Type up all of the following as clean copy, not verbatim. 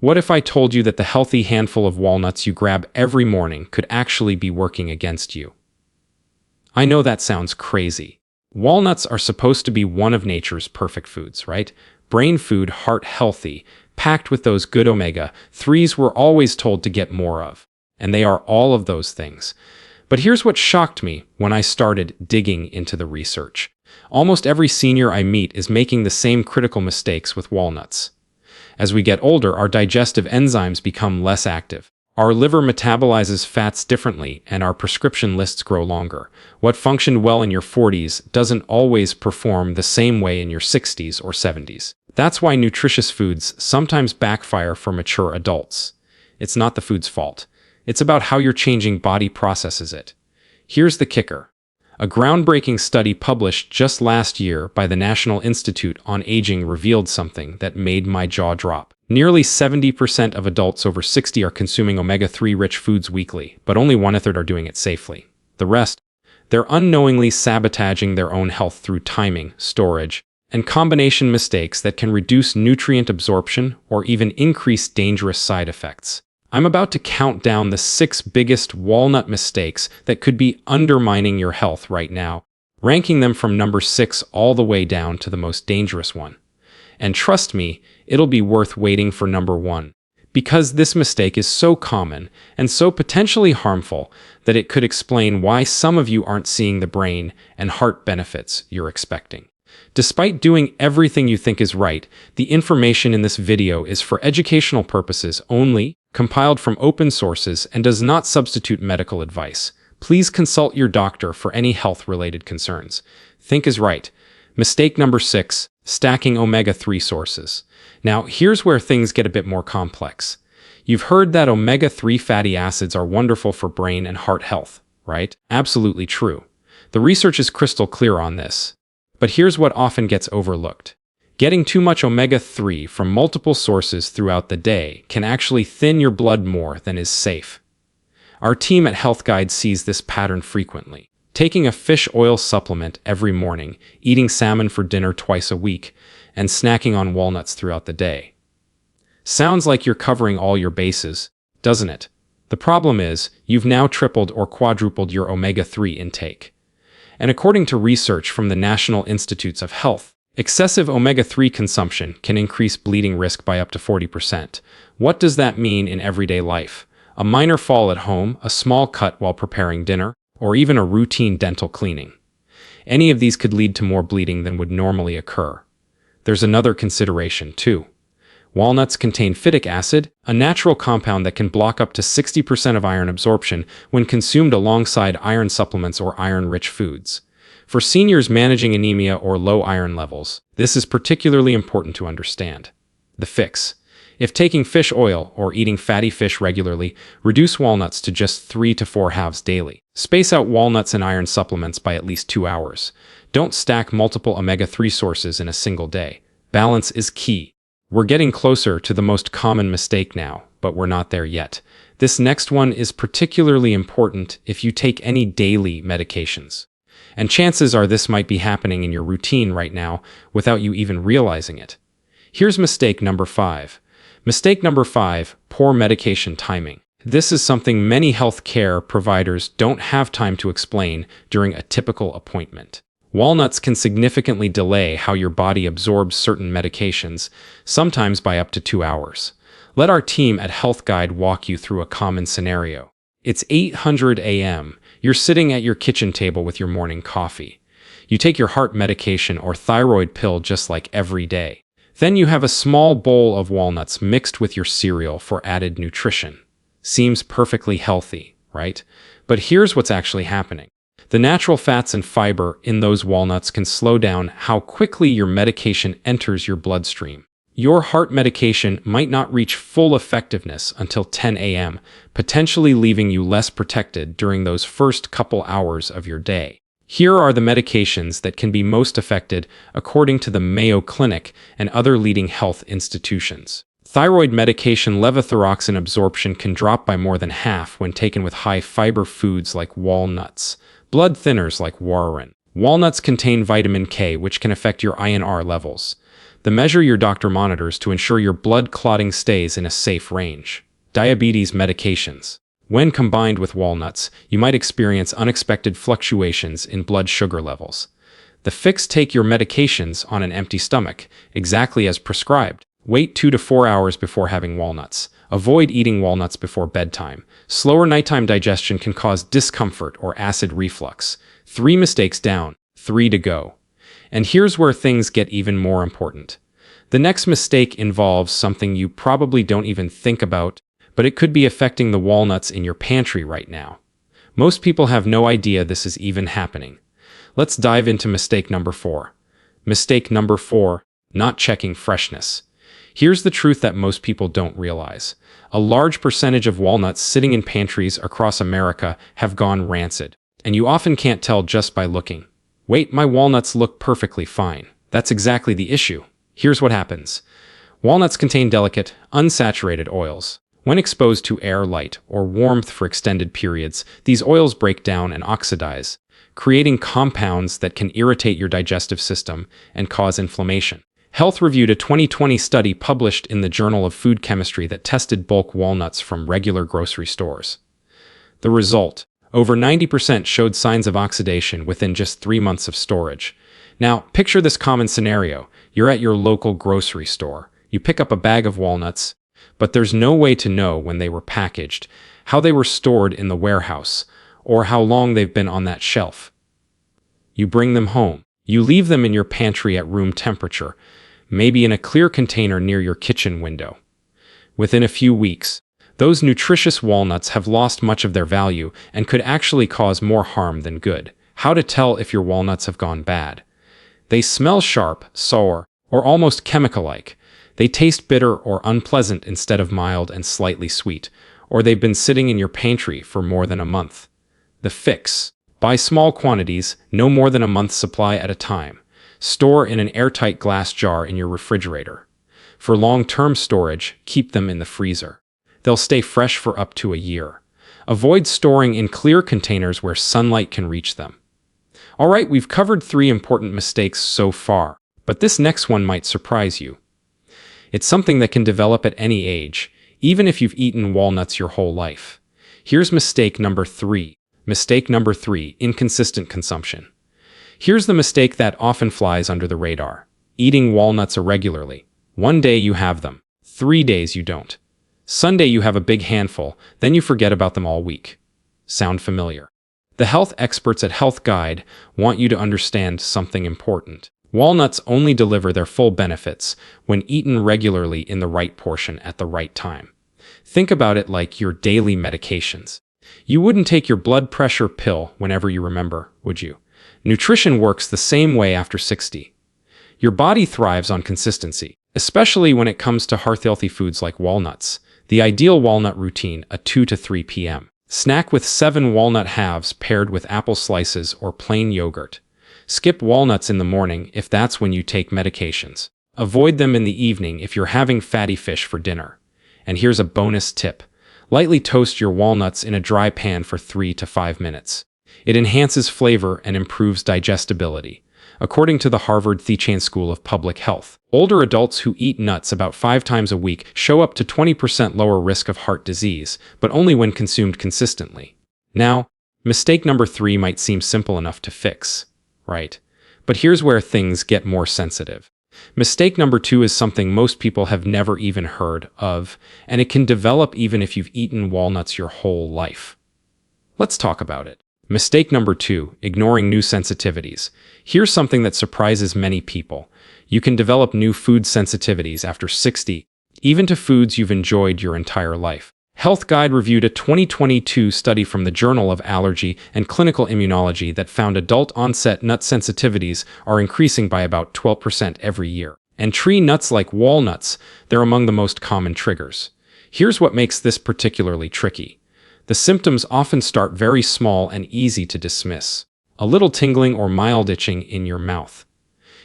What if I told you that the healthy handful of walnuts you grab every morning could actually be working against you? I know that sounds crazy. Walnuts are supposed to be one of nature's perfect foods, right? Brain food, heart healthy, packed with those good omega-3s we're always told to get more of. And they are all of those things. But here's what shocked me when I started digging into the research. Almost every senior I meet is making the same critical mistakes with walnuts. As we get older, our digestive enzymes become less active. Our liver metabolizes fats differently, and our prescription lists grow longer. What functioned well in your 40s doesn't always perform the same way in your 60s or 70s. That's why nutritious foods sometimes backfire for mature adults. It's not the food's fault. It's about how your changing body processes it. Here's the kicker. A groundbreaking study published just last year by the National Institute on Aging revealed something that made my jaw drop. Nearly 70% of adults over 60 are consuming omega-3 rich foods weekly, but only 1/3 are doing it safely. The rest, they're unknowingly sabotaging their own health through timing, storage, and combination mistakes that can reduce nutrient absorption or even increase dangerous side effects. I'm about to count down the 6 biggest walnut mistakes that could be undermining your health right now, ranking them from number 6 all the way down to the most dangerous one. And trust me, it'll be worth waiting for number 1, because this mistake is so common and so potentially harmful that it could explain why some of you aren't seeing the brain and heart benefits you're expecting. Despite doing everything you think is right, the information in this video is for educational purposes only, compiled from open sources, and does not substitute medical advice. Please consult your doctor for any health-related concerns. Think is right. Mistake number 6, stacking omega-3 sources. Now, here's where things get a bit more complex. You've heard that omega-3 fatty acids are wonderful for brain and heart health, right? Absolutely true. The research is crystal clear on this. But here's what often gets overlooked. Getting too much omega-3 from multiple sources throughout the day can actually thin your blood more than is safe. Our team at Health Guide sees this pattern frequently. Taking a fish oil supplement every morning, eating salmon for dinner twice a week, and snacking on walnuts throughout the day. Sounds like you're covering all your bases, doesn't it? The problem is, you've now tripled or quadrupled your omega-3 intake. And according to research from the National Institutes of Health, excessive omega-3 consumption can increase bleeding risk by up to 40%. What does that mean in everyday life? A minor fall at home, a small cut while preparing dinner, or even a routine dental cleaning. Any of these could lead to more bleeding than would normally occur. There's another consideration, too. Walnuts contain phytic acid, a natural compound that can block up to 60% of iron absorption when consumed alongside iron supplements or iron-rich foods. For seniors managing anemia or low iron levels, this is particularly important to understand. The fix. If taking fish oil or eating fatty fish regularly, reduce walnuts to just 3 to 4 halves daily. Space out walnuts and iron supplements by at least 2 hours. Don't stack multiple omega-3 sources in a single day. Balance is key. We're getting closer to the most common mistake now, but we're not there yet. This next one is particularly important if you take any daily medications. And chances are this might be happening in your routine right now without you even realizing it. Here's mistake number 5. Mistake number 5, poor medication timing. This is something many healthcare providers don't have time to explain during a typical appointment. Walnuts can significantly delay how your body absorbs certain medications, sometimes by up to 2 hours. Let our team at Health Guide walk you through a common scenario. It's 8:00 a.m. You're sitting at your kitchen table with your morning coffee. You take your heart medication or thyroid pill just like every day. Then you have a small bowl of walnuts mixed with your cereal for added nutrition. Seems perfectly healthy, right? But here's what's actually happening. The natural fats and fiber in those walnuts can slow down how quickly your medication enters your bloodstream. Your heart medication might not reach full effectiveness until 10 a.m., potentially leaving you less protected during those first couple hours of your day. Here are the medications that can be most affected according to the Mayo Clinic and other leading health institutions. Thyroid medication levothyroxine absorption can drop by more than half when taken with high-fiber foods like walnuts. Blood thinners like warfarin. Walnuts contain vitamin K, which can affect your INR levels. The measure your doctor monitors to ensure your blood clotting stays in a safe range. Diabetes medications. When combined with walnuts, you might experience unexpected fluctuations in blood sugar levels. The fix: take your medications on an empty stomach, exactly as prescribed. Wait 2 to 4 hours before having walnuts. Avoid eating walnuts before bedtime. Slower nighttime digestion can cause discomfort or acid reflux. 3 mistakes down, 3 to go. And here's where things get even more important. The next mistake involves something you probably don't even think about, but it could be affecting the walnuts in your pantry right now. Most people have no idea this is even happening. Let's dive into mistake number 4. Mistake number 4, not checking freshness. Here's the truth that most people don't realize. A large percentage of walnuts sitting in pantries across America have gone rancid, and you often can't tell just by looking. Wait, my walnuts look perfectly fine. That's exactly the issue. Here's what happens. Walnuts contain delicate, unsaturated oils. When exposed to air, light, or warmth for extended periods, these oils break down and oxidize, creating compounds that can irritate your digestive system and cause inflammation. Health reviewed a 2020 study published in the Journal of Food Chemistry that tested bulk walnuts from regular grocery stores. The result: over 90% showed signs of oxidation within just 3 months of storage. Now, picture this common scenario. You're at your local grocery store. You pick up a bag of walnuts, but there's no way to know when they were packaged, how they were stored in the warehouse, or how long they've been on that shelf. You bring them home. You leave them in your pantry at room temperature, maybe in a clear container near your kitchen window. Within a few weeks, those nutritious walnuts have lost much of their value and could actually cause more harm than good. How to tell if your walnuts have gone bad? They smell sharp, sour, or almost chemical-like. They taste bitter or unpleasant instead of mild and slightly sweet, or they've been sitting in your pantry for more than a month. The fix: buy small quantities, no more than a month's supply at a time. Store in an airtight glass jar in your refrigerator. For long-term storage, keep them in the freezer. They'll stay fresh for up to a year. Avoid storing in clear containers where sunlight can reach them. All right, we've covered 3 important mistakes so far, but this next one might surprise you. It's something that can develop at any age, even if you've eaten walnuts your whole life. Here's mistake number 3. Mistake number 3, inconsistent consumption. Here's the mistake that often flies under the radar. Eating walnuts irregularly. One day you have them, 3 days you don't. Sunday you have a big handful, then you forget about them all week. Sound familiar? The health experts at Health Guide want you to understand something important. Walnuts only deliver their full benefits when eaten regularly in the right portion at the right time. Think about it like your daily medications. You wouldn't take your blood pressure pill whenever you remember, would you? Nutrition works the same way after 60. Your body thrives on consistency, especially when it comes to heart-healthy foods like walnuts. The ideal walnut routine: a 2 to 3 p.m. snack with 7 walnut halves paired with apple slices or plain yogurt. Skip walnuts in the morning if that's when you take medications. Avoid them in the evening if you're having fatty fish for dinner. And here's a bonus tip. Lightly toast your walnuts in a dry pan for 3 to 5 minutes. It enhances flavor and improves digestibility. According to the Harvard Thiechain School of Public Health, older adults who eat nuts about 5 times a week show up to 20% lower risk of heart disease, but only when consumed consistently. Now, mistake number 3 might seem simple enough to fix, right? But here's where things get more sensitive. Mistake number 2 is something most people have never even heard of, and it can develop even if you've eaten walnuts your whole life. Let's talk about it. Mistake number 2, ignoring new sensitivities. Here's something that surprises many people. You can develop new food sensitivities after 60, even to foods you've enjoyed your entire life. Health Guide reviewed a 2022 study from the Journal of Allergy and Clinical Immunology that found adult-onset nut sensitivities are increasing by about 12% every year. And tree nuts like walnuts, they're among the most common triggers. Here's what makes this particularly tricky. The symptoms often start very small and easy to dismiss. A little tingling or mild itching in your mouth.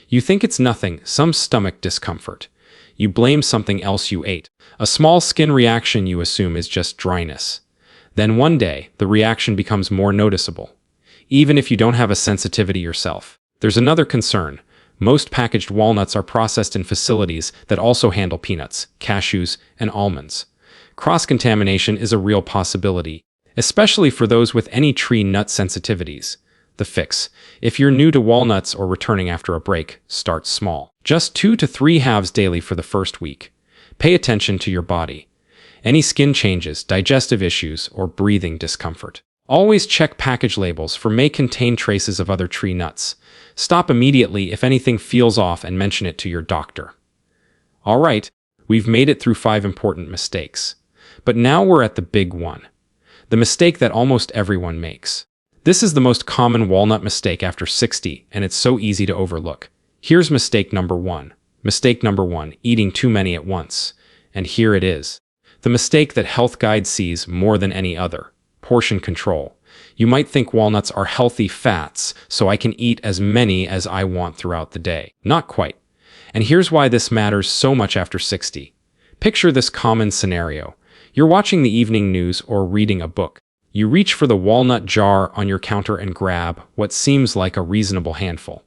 You think it's nothing, some stomach discomfort. You blame something else you ate. A small skin reaction you assume is just dryness. Then one day, the reaction becomes more noticeable. Even if you don't have a sensitivity yourself. There's another concern. Most packaged walnuts are processed in facilities that also handle peanuts, cashews, and almonds. Cross-contamination is a real possibility, especially for those with any tree nut sensitivities. The fix: if you're new to walnuts or returning after a break, start small. Just 2 to 3 halves daily for the first week. Pay attention to your body. Any skin changes, digestive issues, or breathing discomfort. Always check package labels for may contain traces of other tree nuts. Stop immediately if anything feels off and mention it to your doctor. All right, we've made it through 5 important mistakes. But now we're at the big one. The mistake that almost everyone makes. This is the most common walnut mistake after 60, and it's so easy to overlook. Here's mistake number 1. Mistake number 1, eating too many at once. And here it is. The mistake that Health Guide sees more than any other. Portion control. You might think walnuts are healthy fats, so I can eat as many as I want throughout the day. Not quite. And here's why this matters so much after 60. Picture this common scenario. You're watching the evening news or reading a book. You reach for the walnut jar on your counter and grab what seems like a reasonable handful.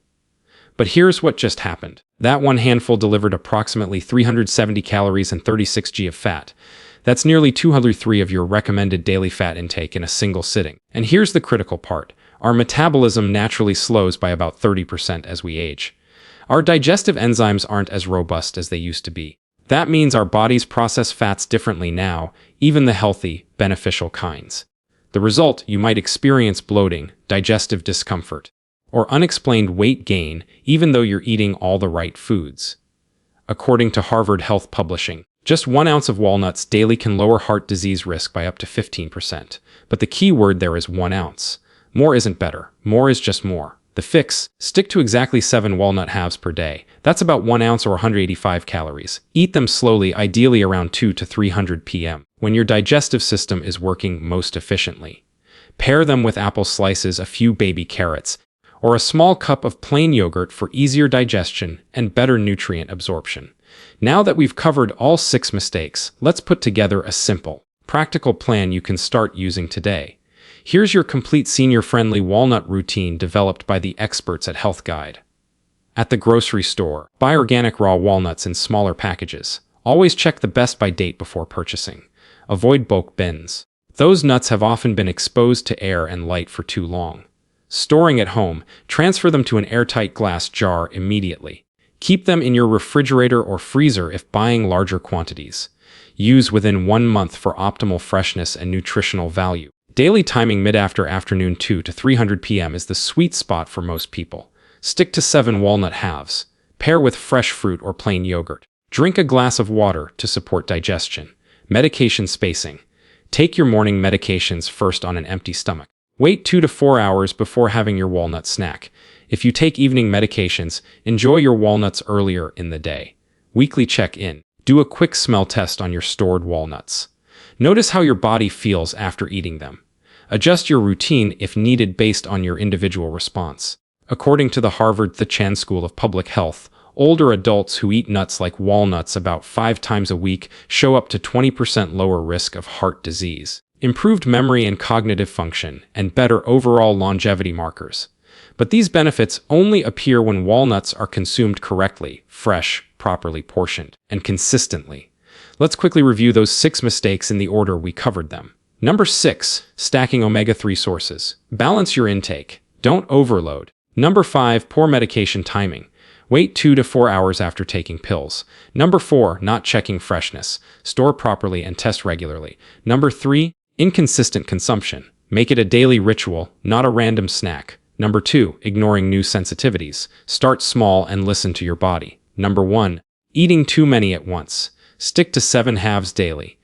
But here's what just happened. That one handful delivered approximately 370 calories and 36 g of fat. That's nearly 203 of your recommended daily fat intake in a single sitting. And here's the critical part. Our metabolism naturally slows by about 30% as we age. Our digestive enzymes aren't as robust as they used to be. That means our bodies process fats differently now, even the healthy, beneficial kinds. The result, you might experience bloating, digestive discomfort, or unexplained weight gain, even though you're eating all the right foods. According to Harvard Health Publishing, just 1 ounce of walnuts daily can lower heart disease risk by up to 15%. But the key word there is 1 ounce. More isn't better. More is just more. The fix: stick to exactly 7 walnut halves per day. That's about 1 ounce or 185 calories. Eat them slowly, ideally around 2 to 300 p.m., when your digestive system is working most efficiently. Pair them with apple slices, a few baby carrots, or a small cup of plain yogurt for easier digestion and better nutrient absorption. Now that we've covered all 6 mistakes, let's put together a simple, practical plan you can start using today. Here's your complete senior-friendly walnut routine developed by the experts at Health Guide. At the grocery store, buy organic raw walnuts in smaller packages. Always check the best by date before purchasing. Avoid bulk bins. Those nuts have often been exposed to air and light for too long. Storing at home, transfer them to an airtight glass jar immediately. Keep them in your refrigerator or freezer if buying larger quantities. Use within 1 month for optimal freshness and nutritional value. Daily timing mid-afternoon 2 to 300 p.m. is the sweet spot for most people. Stick to 7 walnut halves. Pair with fresh fruit or plain yogurt. Drink a glass of water to support digestion. Medication spacing. Take your morning medications first on an empty stomach. Wait 2 to 4 hours before having your walnut snack. If you take evening medications, enjoy your walnuts earlier in the day. Weekly check-in. Do a quick smell test on your stored walnuts. Notice how your body feels after eating them. Adjust your routine if needed based on your individual response. According to the Harvard Chan School of Public Health, older adults who eat nuts like walnuts about 5 times a week show up to 20% lower risk of heart disease, improved memory and cognitive function, and better overall longevity markers. But these benefits only appear when walnuts are consumed correctly, fresh, properly portioned, and consistently. Let's quickly review those 6 mistakes in the order we covered them. Number 6, stacking omega-3 sources. Balance your intake. Don't overload. Number 5, poor medication timing. Wait 2 to 4 hours after taking pills. Number 4, not checking freshness. Store properly and test regularly. Number 3, inconsistent consumption. Make it a daily ritual, not a random snack. Number 2, ignoring new sensitivities. Start small and listen to your body. Number 1, eating too many at once. Stick to 7 halves daily.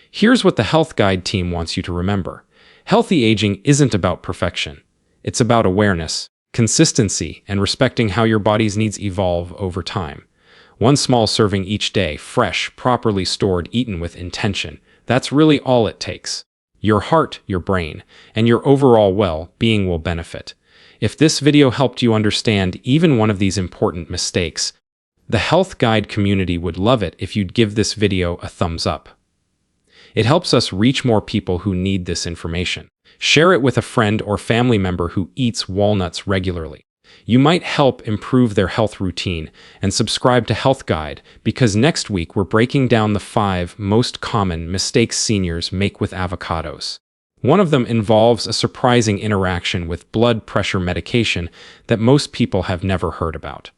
Here's what the Health Guide team wants you to remember. Healthy aging isn't about perfection. It's about awareness, consistency, and respecting how your body's needs evolve over time. 1 small serving each day, fresh, properly stored, eaten with intention. That's really all it takes. Your heart, your brain, and your overall well-being will benefit. If this video helped you understand even one of these important mistakes, the Health Guide community would love it if you'd give this video a thumbs up. It helps us reach more people who need this information. Share it with a friend or family member who eats walnuts regularly. You might help improve their health routine, and subscribe to Health Guide, because next week we're breaking down the 5 most common mistakes seniors make with avocados. One of them involves a surprising interaction with blood pressure medication that most people have never heard about.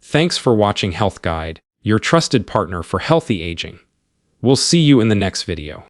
Thanks for watching Health Guide, your trusted partner for healthy aging. We'll see you in the next video.